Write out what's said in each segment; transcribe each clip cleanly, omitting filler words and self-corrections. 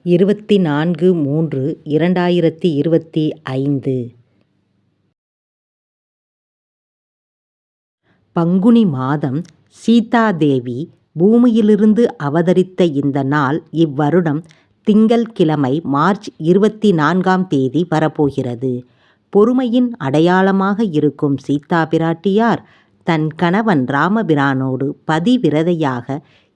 24/3/2025 பங்குனி மாதம் சீதாதேவி பூமியிலிருந்து அவதரித்த இந்த நாள் இவ்வருடம் திங்கள்கிழமை மார்ச் 24ஆம் தேதி வரப்போகிறது. பொறுமையின் அடையாளமாக இருக்கும் சீதா பிராட்டியார் தன் கணவன் ராமபிரானோடு பதிவிரதையாக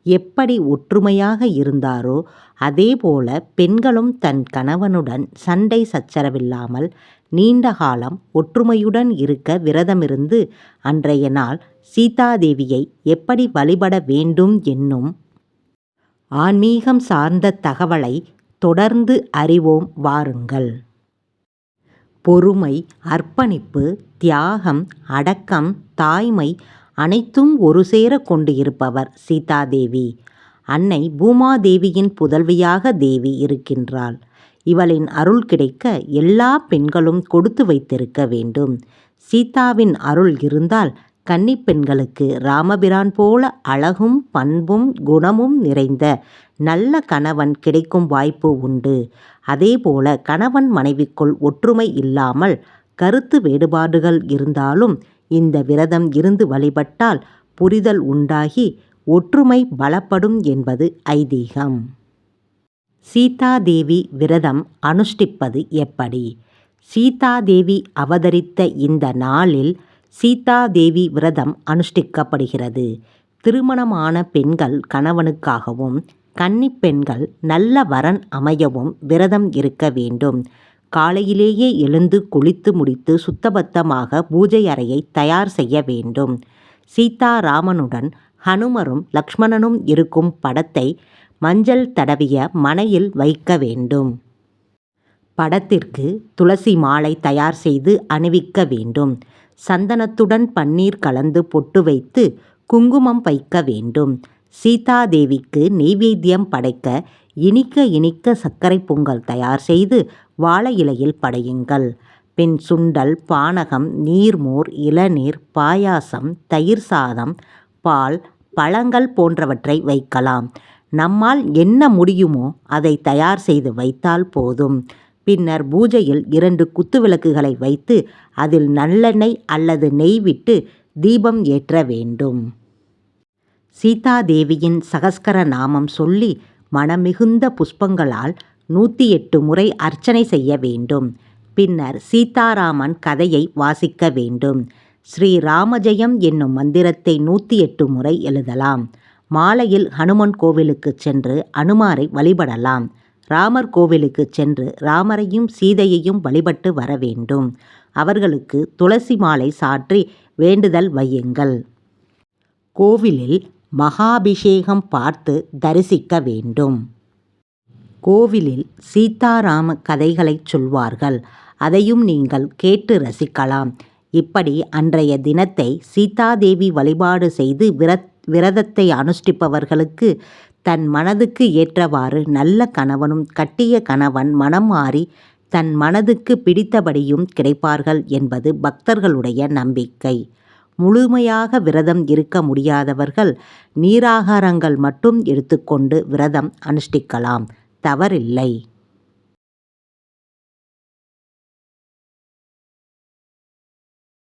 எப்படி ஒற்றுமையாக இருந்தாரோ அதேபோல பெண்களும் தன் கணவனுடன் சண்டை சச்சரவில்லாமல் நீண்ட காலம் ஒற்றுமையுடன் இருக்க விரதமிருந்து அன்றைய நாள் சீதாதேவியை எப்படி வழிபட வேண்டும் என்னும் ஆன்மீகம் சார்ந்த தகவலை தொடர்ந்து அறிவோம் வாருங்கள். பொறுமை, அர்ப்பணிப்பு, தியாகம், அடக்கம், தாய்மை அனைத்தும் ஒரு சேர கொண்டு இருப்பவர் சீதாதேவி. அன்னை பூமாதேவியின் புதல்வியாக தேவி இருக்கின்றாள். இவளின் அருள் கிடைக்க எல்லா பெண்களும் கொடுத்து வைத்திருக்க வேண்டும். சீதாவின் அருள் இருந்தால் கன்னிப் பெண்களுக்கு ராமபிரான் போல அழகும் பண்பும் குணமும் நிறைந்த நல்ல கணவன் கிடைக்கும் வாய்ப்பு உண்டு. அதேபோல கணவன் மனைவிக்குள் ஒற்றுமை இல்லாமல் கருத்து வேறுபாடுகள் இருந்தாலும் இந்த விரதம் இருந்து வழிபட்டால் புரிதல் உண்டாகி ஒற்றுமை பலப்படும் என்பது ஐதீகம். சீதாதேவி விரதம் அனுஷ்டிப்பது எப்படி? சீதாதேவி அவதரித்த இந்த நாளில் சீதாதேவி விரதம் அனுஷ்டிக்கப்படுகிறது. திருமணமான பெண்கள் கணவனுக்காகவும் கன்னிப் பெண்கள் நல்ல வரன் அமையவும் விரதம் இருக்க வேண்டும். காலையிலேயே எழுந்து குளித்து முடித்து சுத்தபத்தமாக பூஜை அறையை தயார் செய்ய வேண்டும். சீதாராமனுடன் ஹனுமரும் லக்ஷ்மணனும் இருக்கும் படத்தை மஞ்சள் தடவிய மணையில் வைக்க வேண்டும். படத்திற்கு துளசி மாலை தயார் செய்து அணிவிக்க வேண்டும். சந்தனத்துடன் பன்னீர் கலந்து பொட்டு வைத்து குங்குமம் வைக்க வேண்டும். சீதாதேவிக்கு நெய்வேத்தியம் படைக்க இனிக்க இனிக்க சர்க்கரை பொங்கல் தயார் செய்து வாழை இலையில் படையுங்கள். பின் சுண்டல், பானகம், நீர்மோர், இளநீர், பாயாசம், தயிர் சாதம், பால், பழங்கள் போன்றவற்றை வைக்கலாம். நம்மால் என்ன முடியுமோ அதை தயார் செய்து வைத்தால் போதும். பின்னர் பூஜையில் 2 குத்துவிளக்குகளை வைத்து அதில் நல்லெண்ணெய் அல்லது நெய் விட்டு தீபம் ஏற்ற வேண்டும். சீதாதேவியின் சகஸ்கர நாமம் சொல்லி மனமிகுந்த புஷ்பங்களால் 108 முறை அர்ச்சனை செய்ய வேண்டும். பின்னர் சீதாராமன் கதையை வாசிக்க வேண்டும். ஸ்ரீ ராமஜெயம் என்னும் மந்திரத்தை 108 முறை எழுதலாம். மாலையில் ஹனுமன் கோவிலுக்கு சென்று அனுமாரை வழிபடலாம். ராமர் கோவிலுக்கு சென்று ராமரையும் சீதையையும் வழிபட்டு வர வேண்டும். அவர்களுக்கு துளசி மாலை சாற்றி வேண்டுதல் வையுங்கள். கோவிலில் மகாபிஷேகம் பார்த்து தரிசிக்க வேண்டும். கோவிலில் சீதாராம கதைகளை சொல்வார்கள். அதையும் நீங்கள் கேட்டு ரசிக்கலாம். இப்படி அன்றைய தினத்தை சீதாதேவி வழிபாடு செய்து விரதத்தை அனுஷ்டிப்பவர்களுக்கு தன் மனதுக்கு ஏற்றவாறு நல்ல கணவனும் கட்டிய கணவன் மனம் மாறி தன் மனதுக்கு பிடித்தபடியும் கிடைப்பார்கள் என்பது பக்தர்களுடைய நம்பிக்கை. முழுமையாக விரதம் இருக்க முடியாதவர்கள் நீராகாரங்கள் மட்டும் எடுத்துக்கொண்டு விரதம் அனுஷ்டிக்கலாம். தவறில்லை.